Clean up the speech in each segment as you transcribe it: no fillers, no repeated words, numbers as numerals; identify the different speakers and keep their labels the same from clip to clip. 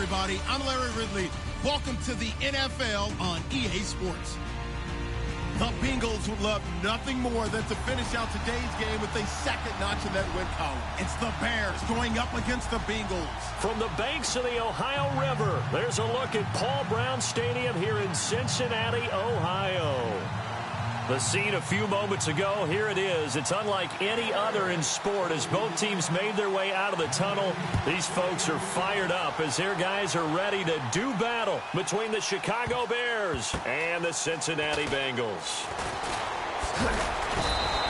Speaker 1: everybody. I'm Larry Ridley. Welcome to the NFL on EA Sports. The Bengals would love nothing more than to finish out today's game with a second notch in that win column. It's the Bears going up against the Bengals.
Speaker 2: From the banks of the Ohio River, there's a look at Paul Brown Stadium here in Cincinnati, Ohio. The scene a few moments ago, here it is. It's unlike any other in sport as both teams made their way out of the tunnel. These folks are fired up as their guys are ready to do battle between the Chicago Bears and the Cincinnati Bengals.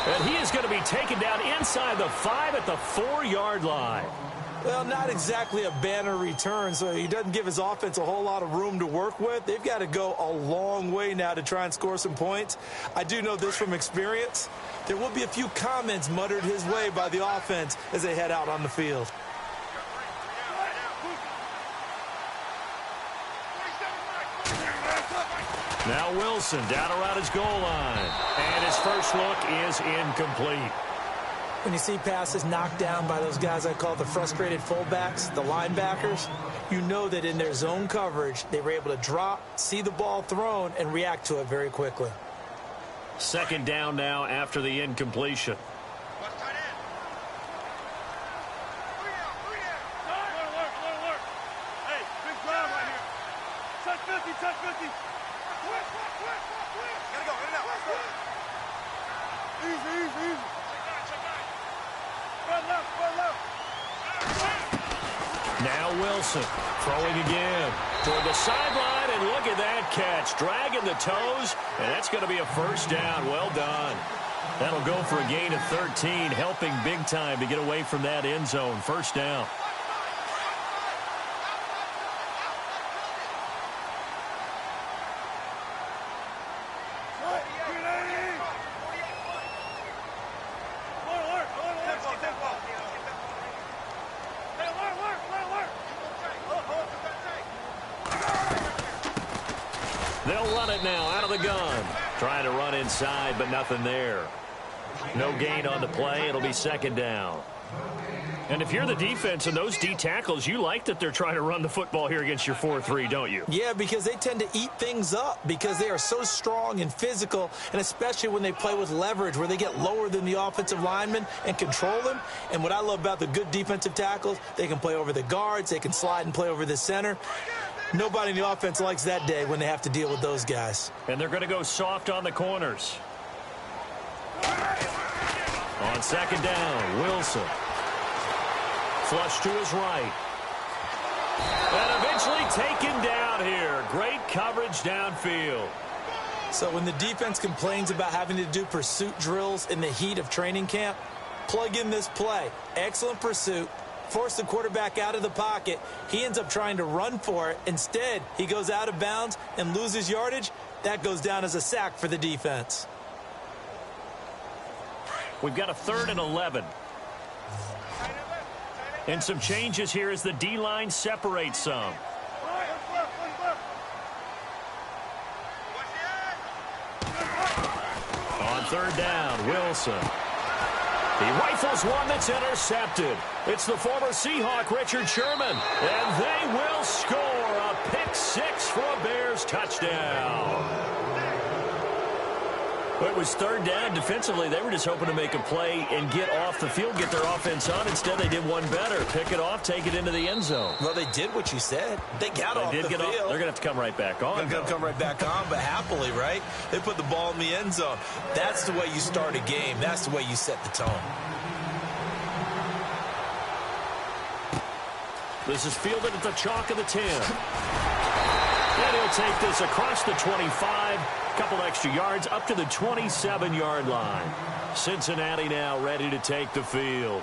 Speaker 2: And he is going to be taken down inside the 5 at the 4-yard line.
Speaker 3: Well, not exactly a banner return, so he doesn't give his offense a whole lot of room to work with. They've got to go a long way now to try and score some points. I do know this from experience. There will be a few comments muttered his way by the offense as they head out on the field.
Speaker 2: Now Wilson down around his goal line. And his first look is incomplete.
Speaker 3: When you see passes knocked down by those guys I call the frustrated fullbacks, the linebackers, you know that in their zone coverage, they were able to drop, see the ball thrown, and react to it very quickly.
Speaker 2: Second down now after the incompletion. Now Wilson throwing again toward the sideline, and look at that catch, dragging the toes, and that's going to be a first down. Well done. That'll go for a gain of 13, helping big time to get away from that end zone. First down. They'll run it now out of the gun. Trying to run inside, but nothing there. No gain on the play. It'll be second down. And if you're the defense and those D tackles, you like that they're trying to run the football here against your 4-3, don't you?
Speaker 3: Yeah, because they tend to eat things up because they are so strong and physical, and especially when they play with leverage where they get lower than the offensive linemen and control them. And what I love about the good defensive tackles, they can play over the guards, they can slide and play over the center. Nobody in the offense likes that day when they have to deal with those guys.
Speaker 2: And they're going to go soft on the corners. On second down, Wilson. Flush to his right. And eventually taken down here. Great coverage downfield.
Speaker 3: So when the defense complains about having to do pursuit drills in the heat of training camp, plug in this play. Excellent pursuit. Force the quarterback out of the pocket. He ends up trying to run for it. Instead, he goes out of bounds and loses yardage. That goes down as a sack for the defense.
Speaker 2: We've got a 3rd and 11. And some changes here as the D-line separates some. On third down, Wilson. He rifles one that's intercepted. It's the former Seahawk, Richard Sherman. And they will score a pick 6 for a Bears touchdown. It was third down. Defensively, they were just hoping to make a play and get off the field, get their offense on. Instead, they did one better. Pick it off, take it into the end zone.
Speaker 3: Well, they did what you said. They got off the field.
Speaker 2: They're going to have to come right back on.
Speaker 3: They're going to come right back on, but happily, right? They put the ball in the end zone. That's the way you start a game. That's the way you set the tone.
Speaker 2: This is fielded at the chalk of the 10. And he'll take this across the 25. Couple extra yards up to the 27-yard line. Cincinnati now ready to take the field.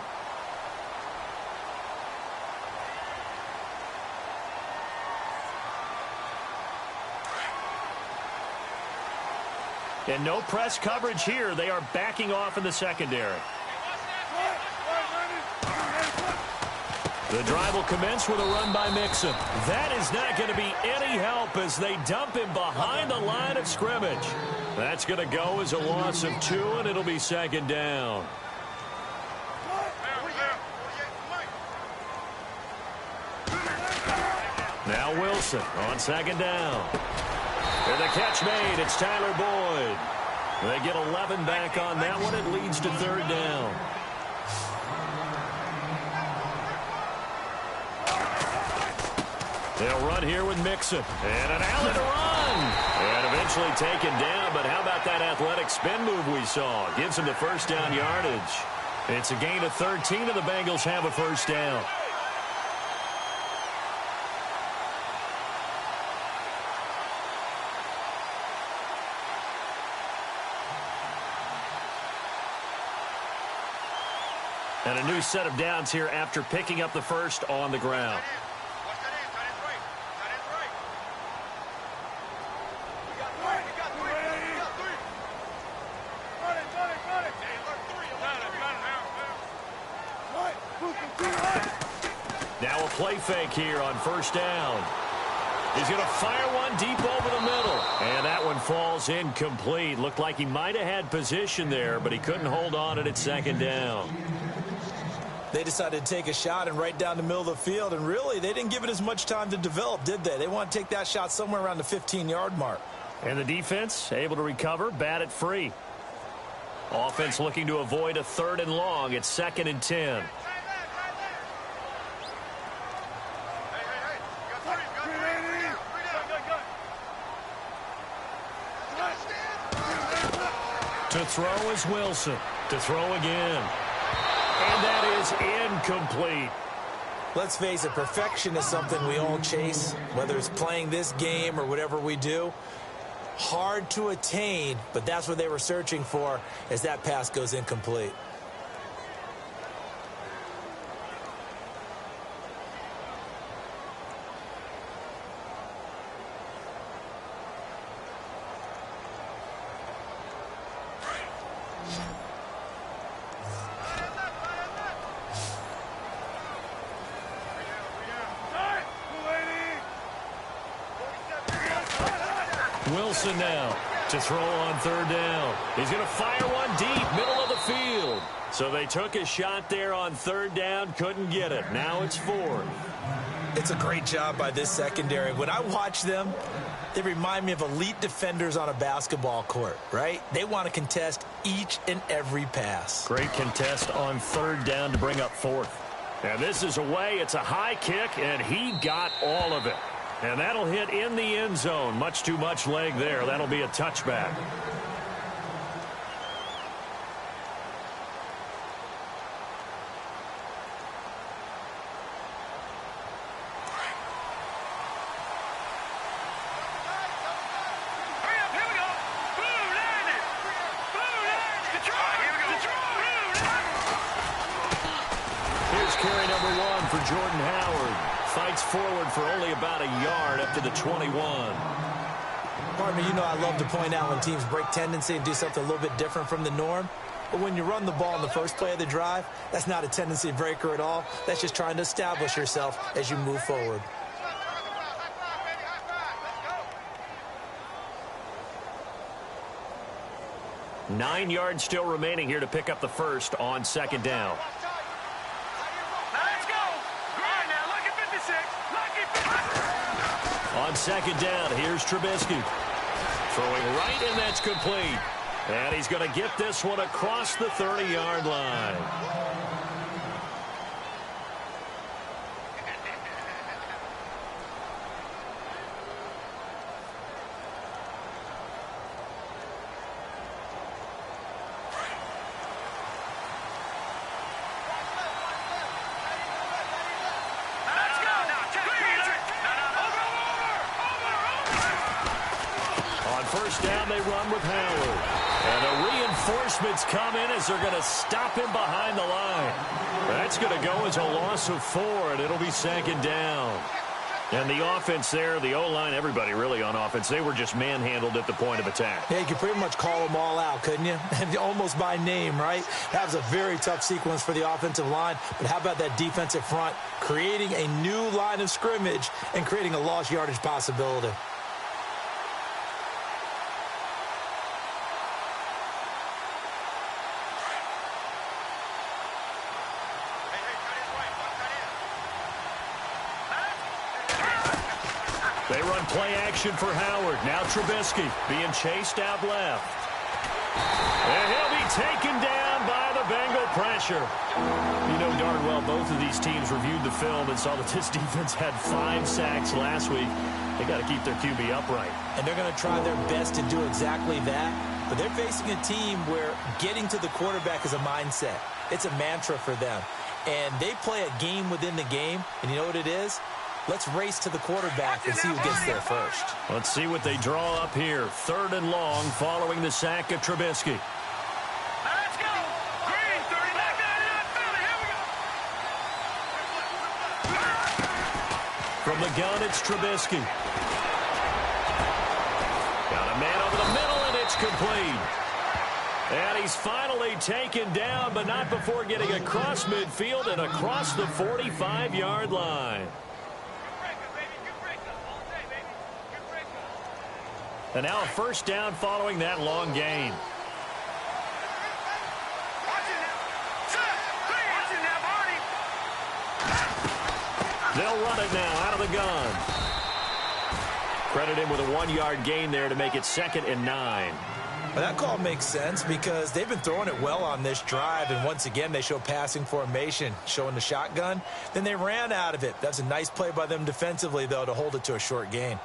Speaker 2: And no press coverage here. They are backing off in the secondary. The drive will commence with a run by Mixon. That is not going to be any help as they dump him behind the line of scrimmage. That's going to go as a loss of 2, and it'll be second down. Now Wilson on second down. And the catch made. It's Tyler Boyd. They get 11 back on that one. It leads to third down. They'll run here with Mixon. And an alley to run. And eventually taken down. But how about that athletic spin move we saw? Gives them the first down yardage. It's a gain of 13, and the Bengals have a first down. And a new set of downs here after picking up the first on the ground. Now a play fake here on first down. He's going to fire one deep over the middle. And that one falls incomplete. Looked like he might have had position there, but he couldn't hold on at second down.
Speaker 3: They decided to take a shot and right down the middle of the field, and really, they didn't give it as much time to develop, did they? They want to take that shot somewhere around the 15-yard mark.
Speaker 2: And the defense able to recover, bat it free. Offense looking to avoid a 3rd and long. It's 2nd and 10. To throw is Wilson. To throw again. And that is incomplete.
Speaker 3: Let's face it, perfection is something we all chase, whether it's playing this game or whatever we do. Hard to attain, but that's what they were searching for as that pass goes incomplete.
Speaker 2: Wilson now to throw on 3rd down. He's going to fire one deep, middle of the field. So they took a shot there on 3rd down, couldn't get it. Now it's 4th.
Speaker 3: It's a great job by this secondary. When I watch them, they remind me of elite defenders on a basketball court, right? They want to contest each and every pass.
Speaker 2: Great contest on 3rd down to bring up 4th. And this is away. It's a high kick, and he got all of it. And that'll hit in the end zone. Much too much leg there. That'll be a touchback. Here's carry number 1 for Jordan Howard. Fights forward for only about a yard up to the 21.
Speaker 3: Pardon me, you know I love to point out when teams break tendency and do something a little bit different from the norm. But when you run the ball in the first play of the drive, that's not a tendency breaker at all. That's just trying to establish yourself as you move forward.
Speaker 2: Nine yards still remaining here to pick up the first on 2nd down. On 2nd down, here's Trubisky. Throwing right, and that's complete. And he's going to get this one across the 30-yard line. First down, they run with Howard. And the reinforcements come in as they're going to stop him behind the line. That's going to go as a loss of 4, and it'll be 2nd down. And the offense there, the O-line, everybody really on offense, they were just manhandled at the point of attack.
Speaker 3: Yeah, you could pretty much call them all out, couldn't you? Almost by name, right? That was a very tough sequence for the offensive line. But how about that defensive front creating a new line of scrimmage and creating a lost yardage possibility?
Speaker 2: They run play action for Howard. Now Trubisky being chased out left. And he'll be taken down by the Bengal pressure. You know darn well both of these teams reviewed the film and saw that this defense had 5 sacks last week. They got to keep their QB upright.
Speaker 3: And they're going to try their best to do exactly that. But they're facing a team where getting to the quarterback is a mindset. It's a mantra for them. And they play a game within the game. And you know what it is? Let's race to the quarterback and see who gets there first.
Speaker 2: Let's see what they draw up here. 3rd and long following the sack of Trubisky.
Speaker 4: Let's go. Green, 39, here we go.
Speaker 2: From the gun, it's Trubisky. Got a man over the middle, and it's complete. And he's finally taken down, but not before getting across midfield and across the 45-yard line. And now a first down following that long gain. They'll run it now out of the gun. Credit him with a 1-yard gain there to make it 2nd and 9.
Speaker 3: Well, that call makes sense because they've been throwing it well on this drive, and once again they show passing formation, showing the shotgun. Then they ran out of it. That's a nice play by them defensively, though, to hold it to a short gain.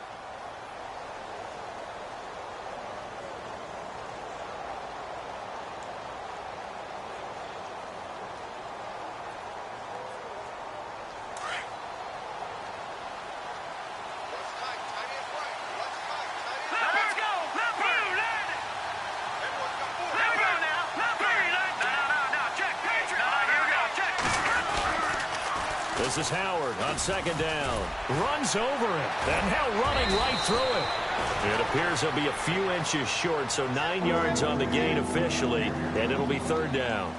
Speaker 2: This is Howard on 2nd down. Runs over him. And now running right through it. It appears he'll be a few inches short, so 9 yards on the gain officially, and it'll be 3rd down.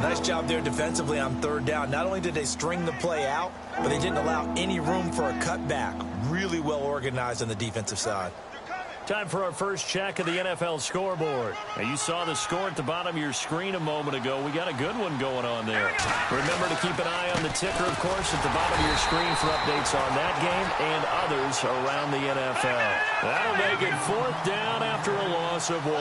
Speaker 3: Nice job there defensively on 3rd down. Not only did they string the play out, but they didn't allow any room for a cutback. Really well organized on the defensive side.
Speaker 2: Time for our first check of the NFL scoreboard. Now, you saw the score at the bottom of your screen a moment ago. We got a good one going on there. Remember to keep an eye on the ticker, of course, at the bottom of your screen for updates on that game and others around the NFL. That'll make it 4th down after a loss of 1.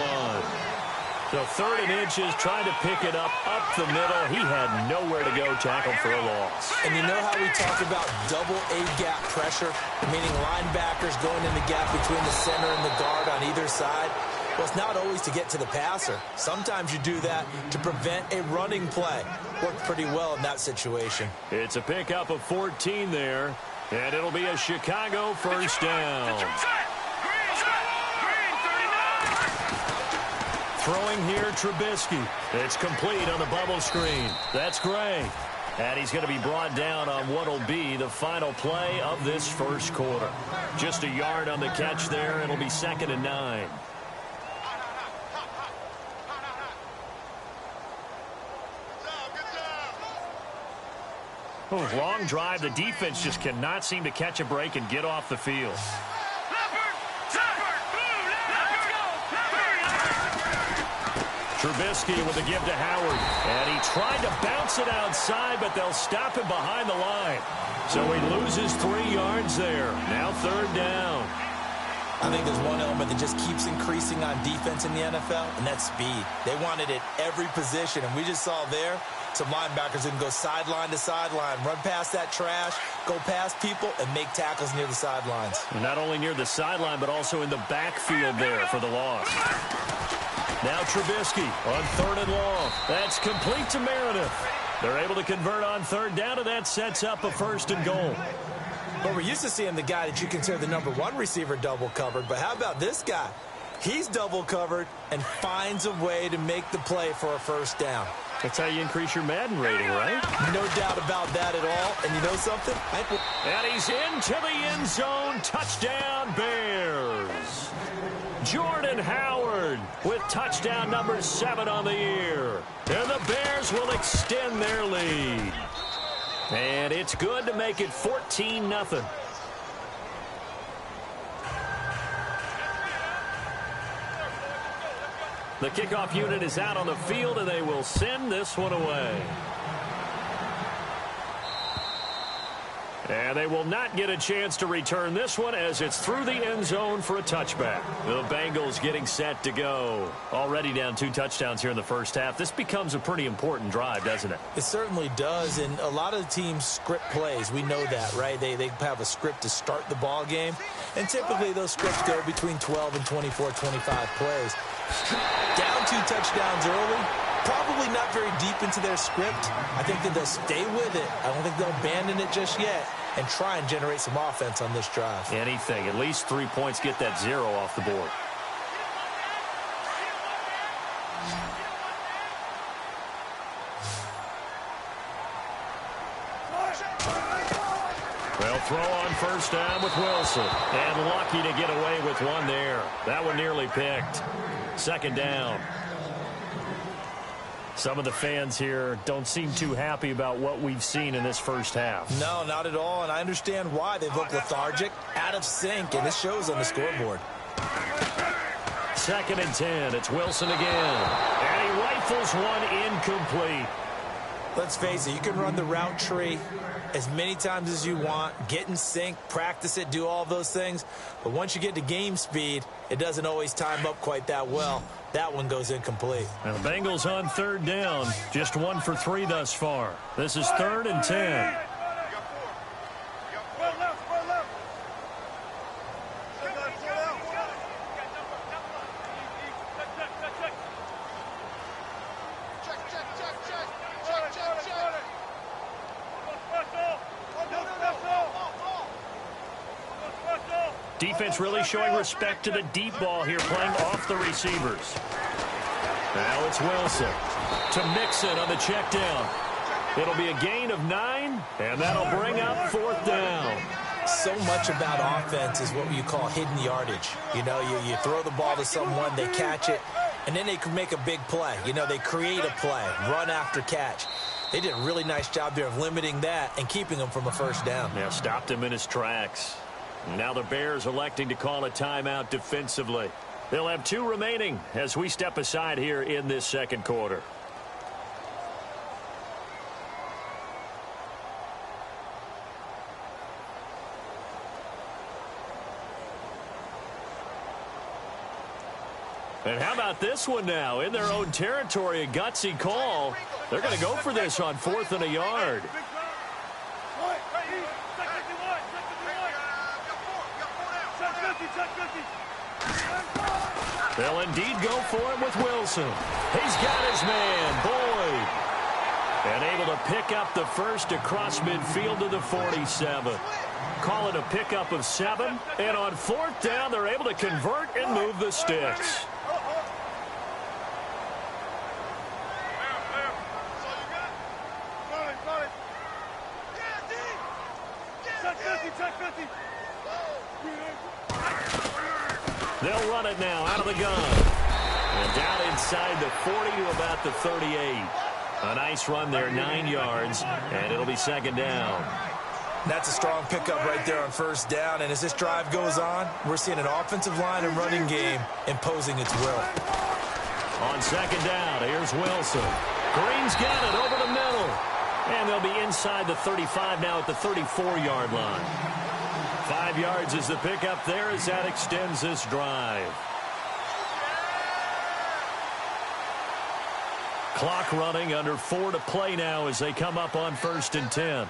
Speaker 2: So 3rd and inches, trying to pick it up the middle. He had nowhere to go, tackled for a loss.
Speaker 3: And you know how we talk about double A-gap pressure, meaning linebackers going in the gap between the center and the guard on either side? Well, it's not always to get to the passer. Sometimes you do that to prevent a running play. Worked pretty well in that situation.
Speaker 2: It's a pickup of 14 there, and it'll be a Chicago first down. Throwing here, Trubisky. It's complete on the bubble screen. That's Gray. And he's going to be brought down on what will be the final play of this first quarter. Just a yard on the catch there. It'll be 2nd and 9. Oh, long drive. The defense just cannot seem to catch a break and get off the field. Trubisky with a give to Howard. And he tried to bounce it outside, but they'll stop him behind the line. So he loses 3 yards there. Now 3rd down.
Speaker 3: I think there's one element that just keeps increasing on defense in the NFL, and that's speed. They want it at every position, and we just saw there some linebackers who can go sideline to sideline, run past that trash, go past people, and make tackles near the sidelines.
Speaker 2: Not only near the sideline, but also in the backfield there for the loss. Now Trubisky on 3rd and long. That's complete to Meredith. They're able to convert on 3rd down, and that sets up a 1st and goal.
Speaker 3: Well, we're used to seeing the guy that you consider the #1 receiver double covered, but how about this guy? He's double covered and finds a way to make the play for a 1st down.
Speaker 2: That's how you increase your Madden rating, right?
Speaker 3: No doubt about that at all. And you know something?
Speaker 2: And he's into the end zone. Touchdown, Bears. Jordan Howard with touchdown number 7 on the year. And the Bears will extend their lead. And it's good to make it 14-0. The kickoff unit is out on the field, and they will send this one away. And they will not get a chance to return this one as it's through the end zone for a touchback. The Bengals getting set to go. Already down 2 touchdowns here in the first half. This becomes a pretty important drive, doesn't it?
Speaker 3: It certainly does, and a lot of the teams script plays. We know that, right? They have a script to start the ball game, and typically those scripts go between 12 and 24, 25 plays. Down 2 touchdowns early. Probably not very deep into their script. I think that they'll stay with it. I don't think they'll abandon it just yet and try and generate some offense on this drive.
Speaker 2: Anything. At least 3 points, get that 0 off the board. They'll throw on first down with Wilson. And lucky to get away with one there. That one nearly picked. Second down. Some of the fans here don't seem too happy about what we've seen in this first half.
Speaker 3: No, not at all, and I understand why. They look lethargic, out of sync, and it shows on the scoreboard.
Speaker 2: 2nd and 10. It's Wilson again. And he rifles one incomplete.
Speaker 3: Let's face it, you can run the route tree as many times as you want, get in sync, practice it, do all those things. But once you get to game speed, it doesn't always time up quite that well. That one goes incomplete.
Speaker 2: And the Bengals on 3rd down. Just 1 for 3 thus far. This is 3rd and 10. Defense really showing respect to the deep ball here, playing off the receivers. Now it's Wilson to Mixon on the check down. It'll be a gain of 9, and that'll bring up 4th down.
Speaker 3: So much about offense is what you call hidden yardage. You know, you throw the ball to someone, they catch it, and then they can make a big play. You know, they create a play, run after catch. They did a really nice job there of limiting that and keeping him from a first down.
Speaker 2: Yeah, stopped him in his tracks. Now the Bears electing to call a timeout defensively. They'll have 2 remaining as we step aside here in this second quarter. And how about this one now? In their own territory, a gutsy call. They're going to go for this on 4th and a yard. They'll indeed go for it with Wilson. He's got his man, Boyd. And able to pick up the first across midfield to the 47. Call it a pickup of 7. And on 4th down, they're able to convert and move the sticks. They'll run it now out of the gun. And down inside the 40 to about the 38. A nice run there, 9 yards, and it'll be 2nd down.
Speaker 3: That's a strong pickup right there on 1st down. And as this drive goes on, we're seeing an offensive line and running game imposing its will.
Speaker 2: On 2nd down, here's Wilson. Green's got it over the middle. And they'll be inside the 35 now at the 34-yard line. 5 yards is the pickup there as that extends this drive. Clock running, under 4 to play now as they come up on 1st and 10.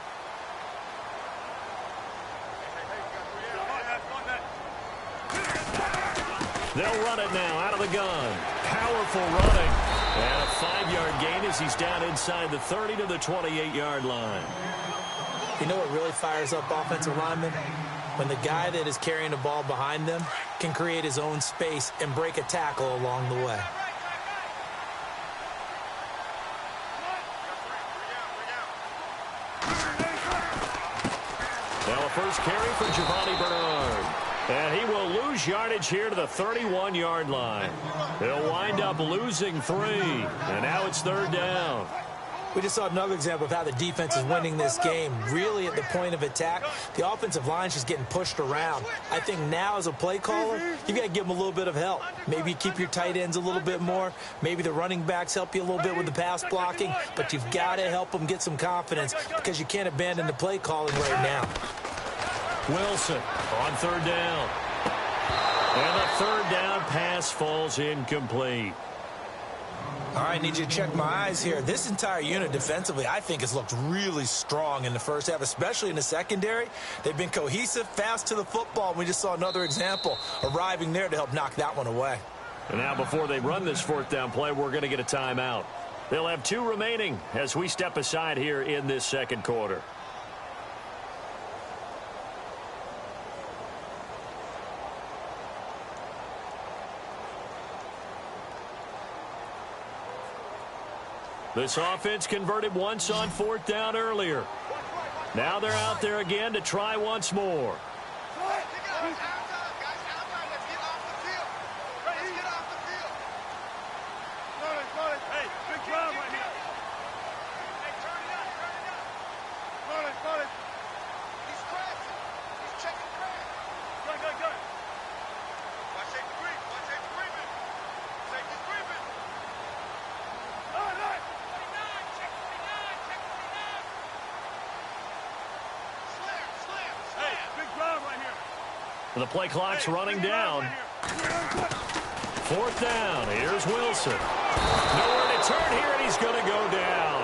Speaker 2: They'll run it now out of the gun. Powerful running. And a 5-yard gain as he's down inside the 30 to the 28-yard line.
Speaker 3: You know what really fires up offensive linemen? When the guy that is carrying the ball behind them can create his own space and break a tackle along the way.
Speaker 2: Now a first carry for Giovanni Bernard. And he will lose yardage here to the 31-yard line. He'll wind up losing 3. And now it's 3rd down.
Speaker 3: We just saw another example of how the defense is winning this game. Really at the point of attack, the offensive line is just getting pushed around. I think now as a play caller, you've got to give them a little bit of help. Maybe you keep your tight ends a little bit more. Maybe the running backs help you a little bit with the pass blocking. But you've got to help them get some confidence because you can't abandon the play calling right now.
Speaker 2: Wilson on third down. And the third down pass falls incomplete.
Speaker 3: All right, need you to check my eyes here. This entire unit defensively, I think, has looked really strong in the first half, especially in the secondary. They've been cohesive, fast to the football. We just saw another example arriving there to help knock that one away.
Speaker 2: And now before they run this fourth down play, we're going to get a timeout. They'll have 2 remaining as we step aside here in this second quarter. This offense converted once on fourth down earlier. Now they're out there again to try once more. The play clock's running down. Fourth down. Here's Wilson. Nowhere to turn here, and he's going to go down.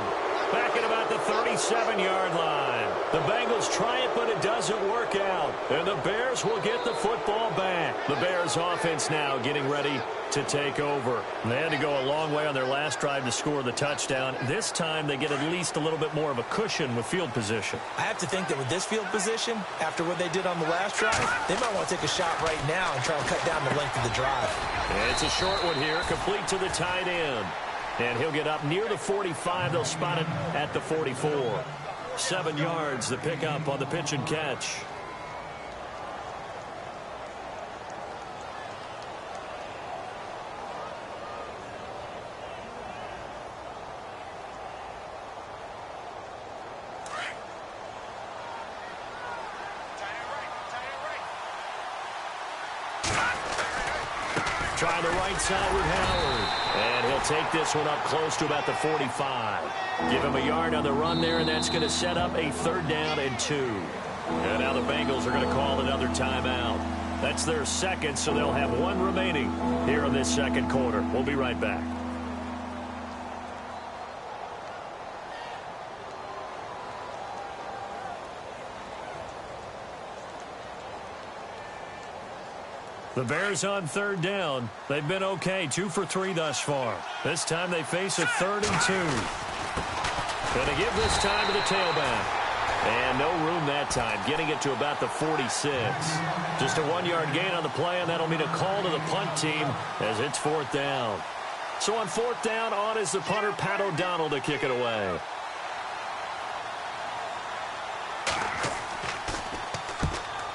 Speaker 2: Back at about the 37-yard line. The Bengals try it, but it doesn't work out. And the Bears will get the football back. The Bears offense now getting ready to take over. They had to go a long way on their last drive to score the touchdown. This time they get at least a little bit more of a cushion with field position.
Speaker 3: I have to think that with this field position, after what they did on the last drive, they might want to take a shot right now and try and cut down the length of the drive.
Speaker 2: And it's a short one here, complete to the tight end. And he'll get up near the 45. They'll spot it at the 44. 7 yards, the pickup on the pitch and catch. Trying the right side with Howard. And he'll take this one up close to about the 45. Give him a yard on the run there, and that's going to set up a third down and 2. And now the Bengals are going to call another timeout. That's their second, so they'll have 1 remaining here in this second quarter. We'll be right back. The Bears on third down. They've been okay, 2 for 3 thus far. This time they face a 3rd and 2. Going to give this time to the tailback. And no room that time, getting it to about the 46. Just a 1-yard gain on the play, and that'll mean a call to the punt team as it's 4th down. So on 4th down, on is the punter, Pat O'Donnell, to kick it away.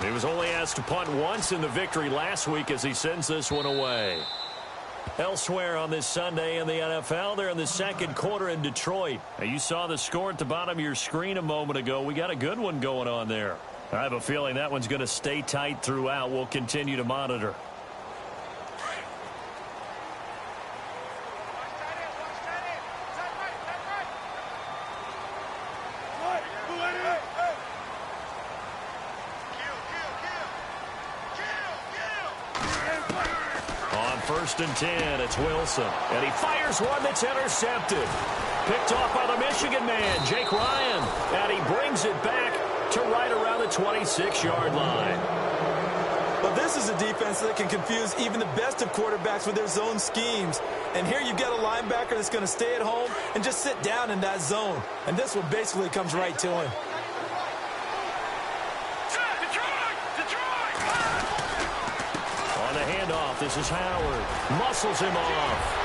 Speaker 2: He was only asked to punt once in the victory last week as he sends this one away. Elsewhere on this Sunday in the NFL, they're in the second quarter in Detroit. Now, you saw the score at the bottom of your screen a moment ago. We got a good one going on there. I have a feeling that one's going to stay tight throughout. We'll continue to monitor. First and 10, it's Wilson. And he fires one that's intercepted. Picked off by the Michigan man, Jake Ryan. And he brings it back to right around the 26-yard line.
Speaker 3: Well, this is a defense that can confuse even the best of quarterbacks with their zone schemes. And here you've got a linebacker that's going to stay at home and just sit down in that zone. And this one basically comes right to him.
Speaker 2: This is Howard. Muscles him off.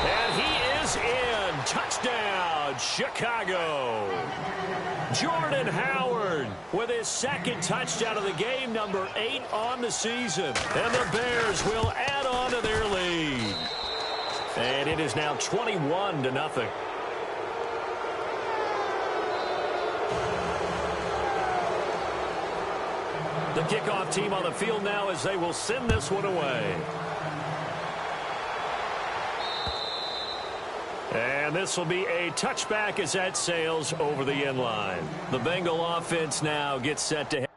Speaker 2: And he is in. Touchdown, Chicago. Jordan Howard with his second touchdown of the game, number 8 on the season. And the Bears will add on to their lead. And it is now 21-0. The kickoff team on the field now as they will send this one away. And this will be a touchback as that sails over the end line. The Bengal offense now gets set to head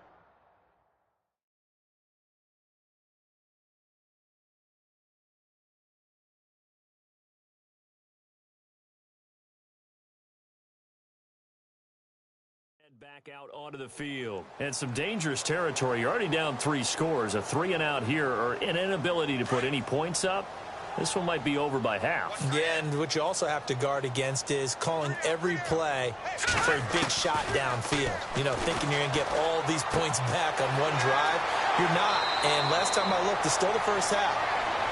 Speaker 2: back out onto the field. And some dangerous territory. You're already down 3 scores. A 3-and-out here or an inability to put any points up. This one might be over by half.
Speaker 3: Yeah, and what you also have to guard against is calling every play for a big shot downfield. You know, thinking you're going to get all these points back on one drive. You're not. And last time I looked, it's still the first half.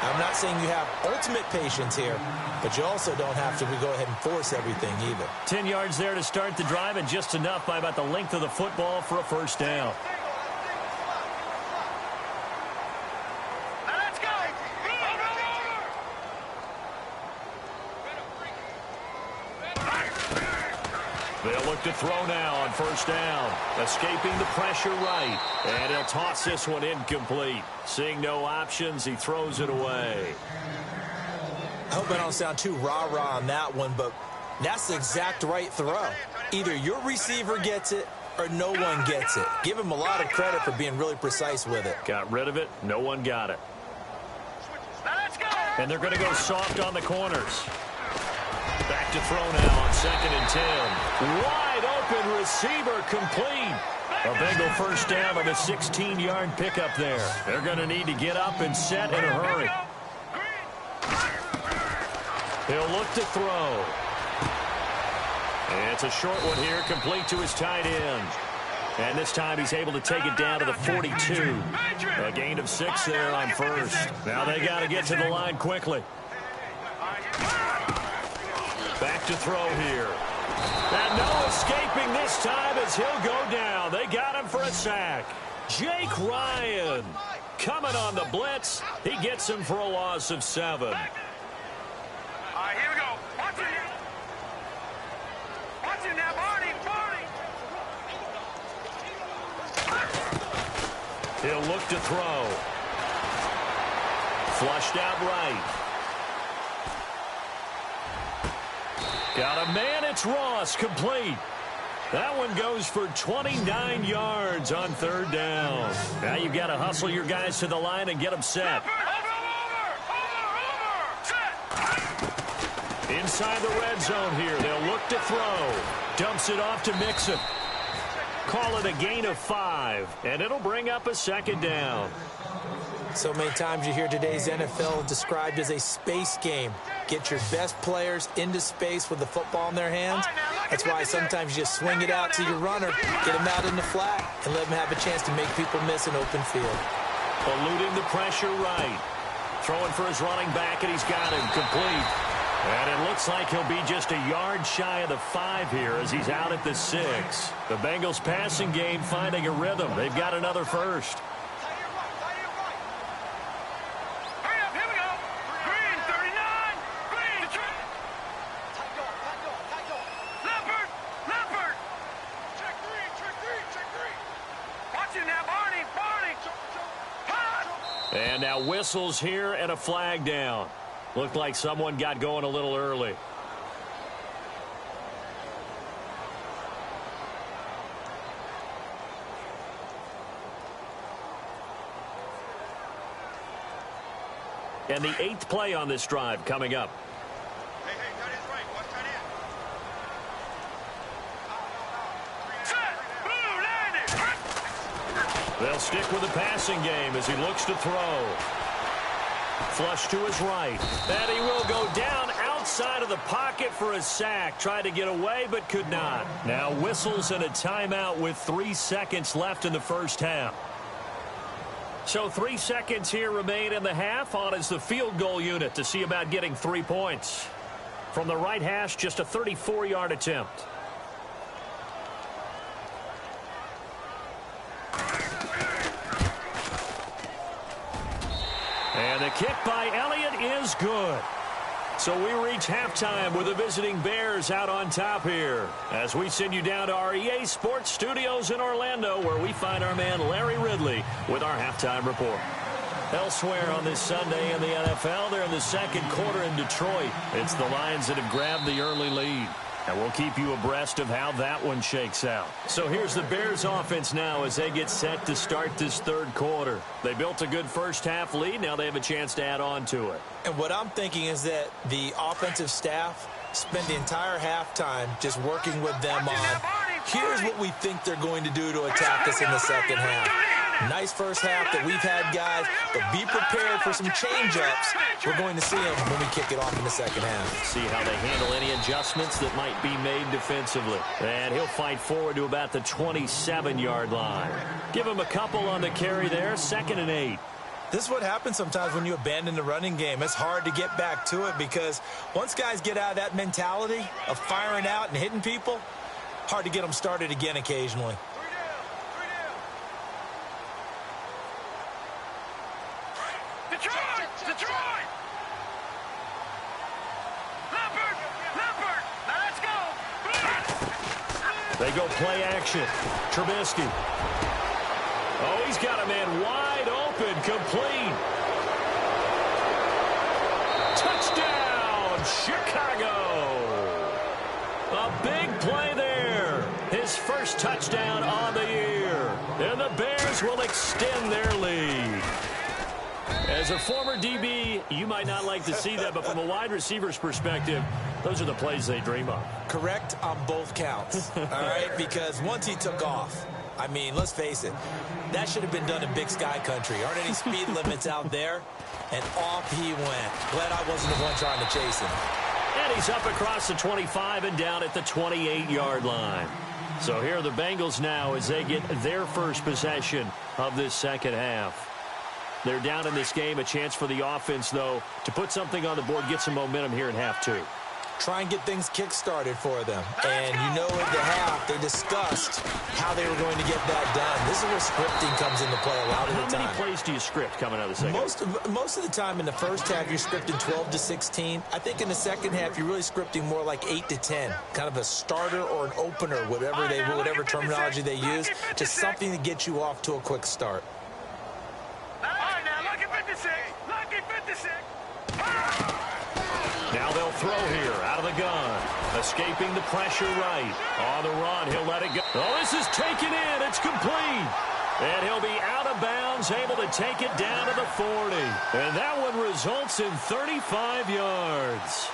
Speaker 3: I'm not saying you have ultimate patience here, but you also don't have to go ahead and force everything either.
Speaker 2: 10 yards there to start the drive, and just enough by about the length of the football for a first down. They'll look to throw now on first down. Escaping the pressure right. And he'll toss this one incomplete. Seeing no options, he throws it away.
Speaker 3: I hope I don't sound too rah-rah on that one, but that's the exact right throw. Either your receiver gets it or no one gets it. Give him a lot of credit for being really precise with it.
Speaker 2: Got rid of it. No one got it. And they're going to go soft on the corners. Back to throw now on 2nd and 10. Wide open receiver complete. A Bengal first down on a 16-yard pickup there. They're going to need to get up and set in a hurry. He'll look to throw. And it's a short one here, complete to his tight end. And this time he's able to take it down to the 42. A gain of 6 there on first. Now they got to get to the line quickly. Back to throw here. And no escaping this time as he'll go down. They got him for a sack. Jake Ryan coming on the blitz. He gets him for a loss of 7.
Speaker 4: All right, here we go. Watch it. Watch it now, Barney.
Speaker 2: He'll look to throw. Flushed out right. Got a man, it's Ross, complete. That one goes for 29 yards on 3rd down. Now you've got to hustle your guys to the line and get them set. Inside the red zone here, they'll look to throw. Dumps it off to Mixon. Call it a gain of 5, and it'll bring up a 2nd down.
Speaker 3: So many times you hear today's NFL described as a space game. Get your best players into space with the football in their hands. That's why sometimes you just swing it out to your runner, get him out in the flat, and let him have a chance to make people miss an open field.
Speaker 2: Eluding the pressure right. Throwing for his running back, and he's got him complete. And it looks like he'll be just a yard shy of the 5 here as he's out at the 6. The Bengals passing game finding a rhythm. They've got another first. And now whistles here and a flag down. Looked like someone got going a little early. And the 8th play on this drive coming up.
Speaker 4: Hey, tight end's right. Watch tight end.
Speaker 2: They'll stick with the passing game as he looks to throw. Flush to his right. And he will go down outside of the pocket for a sack. Tried to get away but could not. Now whistles and a timeout with 3 seconds left in the first half. So 3 seconds here remain in the half. On is the field goal unit to see about getting 3 points. From the right hash, just a 34-yard attempt. And the kick by Elliott is good. So we reach halftime with the visiting Bears out on top here as we send you down to our EA Sports Studios in Orlando, where we find our man Larry Ridley with our halftime report. Elsewhere on this Sunday in the NFL, they're in the second quarter in Detroit. It's the Lions that have grabbed the early lead. And we'll keep you abreast of how that one shakes out. So here's the Bears offense now as they get set to start this third quarter. They built a good first half lead. Now they have a chance to add on to it.
Speaker 3: And what I'm thinking is that the offensive staff spend the entire halftime just working with them on, here's what we think they're going to do to attack us in the second half. Nice first half that we've had, guys, but be prepared for some change-ups. We're going to see them when we kick it off in the second half.
Speaker 2: See how they handle any adjustments that might be made defensively. And he'll fight forward to about the 27-yard line. Give him a couple on the carry there, 2nd and 8.
Speaker 3: This is what happens sometimes when you abandon the running game. It's hard to get back to it because once guys get out of that mentality of firing out and hitting people, hard to get them started again occasionally.
Speaker 4: Detroit! Leopard! Let's go!
Speaker 2: They go play action. Trubisky. Oh, he's got a man wide open, complete. Touchdown, Chicago. A big play there. His first touchdown on the year. And the Bears will extend their lead. As a former DB, you might not like to see that, but from a wide receiver's perspective, those are the plays they dream of.
Speaker 3: Correct on both counts, all right? Because once he took off, I mean, let's face it, that should have been done in Big Sky Country. Aren't any speed limits out there? And off he went. Glad I wasn't the one trying to chase him.
Speaker 2: And he's up across the 25 and down at the 28-yard line. So here are the Bengals now as they get their first possession of this second half. They're down in this game. A chance for the offense, though, to put something on the board, get some momentum here in half two.
Speaker 3: Try and get things kick-started for them. And you know at the half, they discussed how they were going to get that done. This is where scripting comes into play a lot of the time.
Speaker 2: How many plays do you script coming out of the second?
Speaker 3: Most of the time in the first half, you're scripting 12 to 16. I think in the second half, you're really scripting more like 8 to 10. Kind of a starter or an opener, whatever terminology they use. Just something to get you off to a quick start.
Speaker 2: Now they'll throw here out of the gun. Escaping the pressure right. On the run, he'll let it go. Oh, this is taken in. It's complete. And he'll be out of bounds, able to take it down to the 40. And that one results in 35 yards.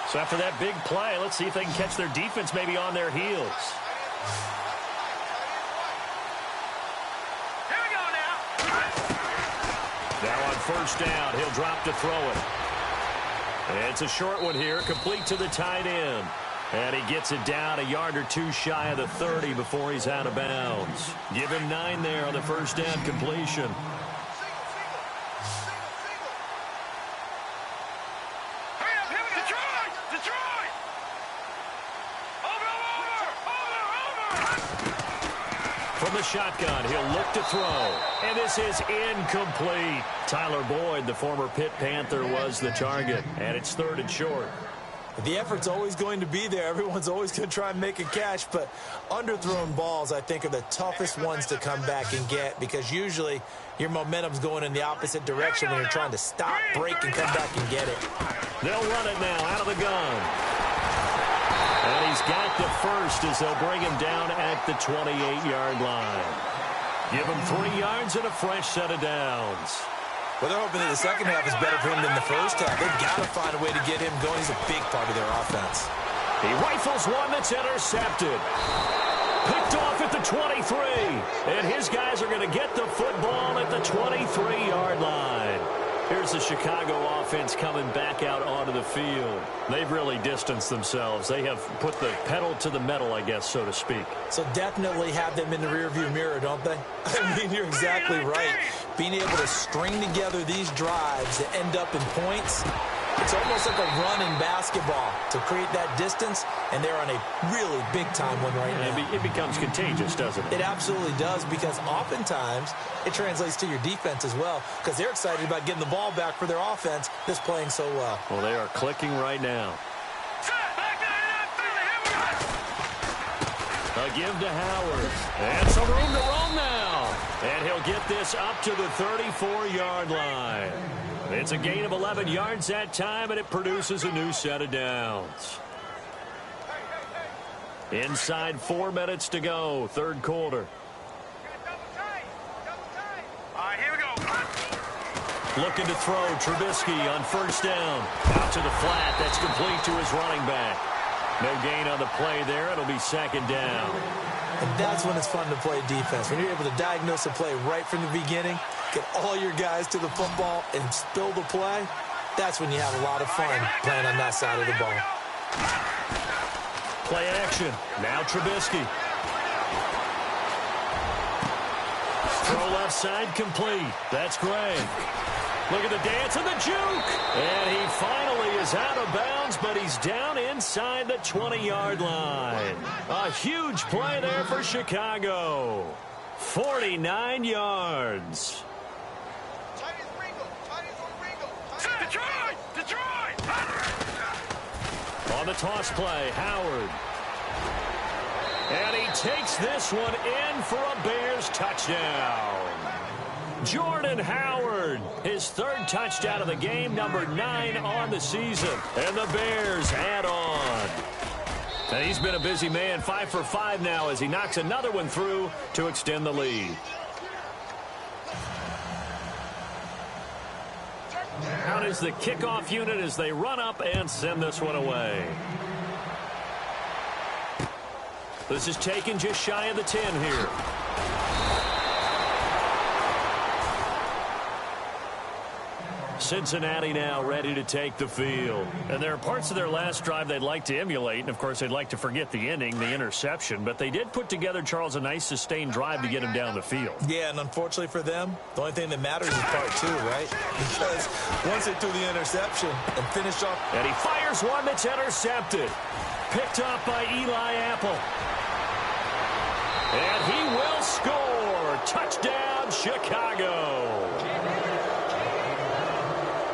Speaker 2: So after that big play, let's see if they can catch their defense maybe on their heels. Now on first down, he'll drop to throw it. And it's a short one here, complete to the tight end. And he gets it down a yard or two shy of the 30 before he's out of bounds. Give him 9 there on the first down completion. From the shotgun, he'll look to throw. And this is incomplete. Tyler Boyd, the former Pitt Panther, was the target. And it's 3rd and short.
Speaker 3: The effort's always going to be there. Everyone's always going to try and make a catch. But underthrown balls, I think, are the toughest ones to come back and get. Because usually your momentum's going in the opposite direction when you're trying to stop, break, and come back and get it.
Speaker 2: They'll run it now out of the gun. And he's got the first as they'll bring him down at the 28-yard line. Give him 3 yards and a fresh set of downs.
Speaker 3: Well, they're hoping that the second half is better for him than the first half. They've got to find a way to get him going. He's a big part of their offense.
Speaker 2: He rifles one that's intercepted. Picked off at the 23. And his guys are going to get the football at the 23-yard line. Here's the Chicago offense coming back out onto the field. They've really distanced themselves. They have put the pedal to the metal, I guess, so to speak.
Speaker 3: So definitely have them in the rearview mirror, don't they? I mean, you're exactly right. Being able to string together these drives that end up in points, It's almost like a run in basketball to create that distance, and they're on a really big-time one right now.
Speaker 2: It becomes contagious, doesn't it?
Speaker 3: It absolutely does, because oftentimes it translates to your defense as well, because they're excited about getting the ball back for their offense that's playing so well.
Speaker 2: Well, they are clicking right now. A give to Howard. And some room to roam now. And he'll get this up to the 34-yard line. It's a gain of 11 yards that time, and it produces a new set of downs. Inside 4 minutes to go, third quarter.
Speaker 4: All right, here we go.
Speaker 2: Looking to throw, Trubisky on first down. Out to the flat, that's complete to his running back. No gain on the play there. It'll be second down.
Speaker 3: And that's when it's fun to play defense. When you're able to diagnose a play right from the beginning, get all your guys to the football and spill the play, that's when you have a lot of fun playing on that side of the ball.
Speaker 2: Play action. Now Trubisky. Throw left side complete. That's Gray. Look at the dance and the juke. And he finally is out of bounds, but he's down inside the 20-yard line. A huge play there for Chicago. 49 yards.
Speaker 4: Detroit!
Speaker 2: On the toss play, Howard. And he takes this one in for a Bears touchdown. Jordan Howard, his third touchdown of the game, number 9 on the season. And the Bears add on. And he's been a busy man, 5 for 5 now as he knocks another one through to extend the lead. Out is the kickoff unit as they run up and send this one away. This is taken just shy of the 10 here. Cincinnati now ready to take the field. And there are parts of their last drive they'd like to emulate. And, of course, they'd like to forget the ending, the interception. But they did put together, Charles, a nice sustained drive to get him down the field.
Speaker 3: Yeah, and unfortunately for them, the only thing that matters is part 2, right? Because once they threw the interception and finished off.
Speaker 2: And he fires one that's intercepted. Picked up by Eli Apple. And he will score. Touchdown, Chicago.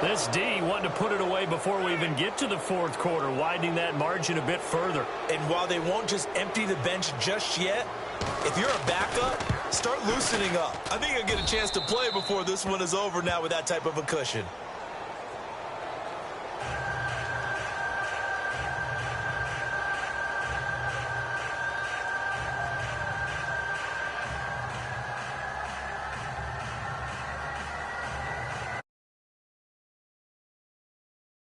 Speaker 2: This D wanted to put it away before we even get to the fourth quarter, widening that margin a bit further.
Speaker 3: And while they won't just empty the bench just yet, if you're a backup, start loosening up. I think you'll get a chance to play before this one is over now with that type of a cushion.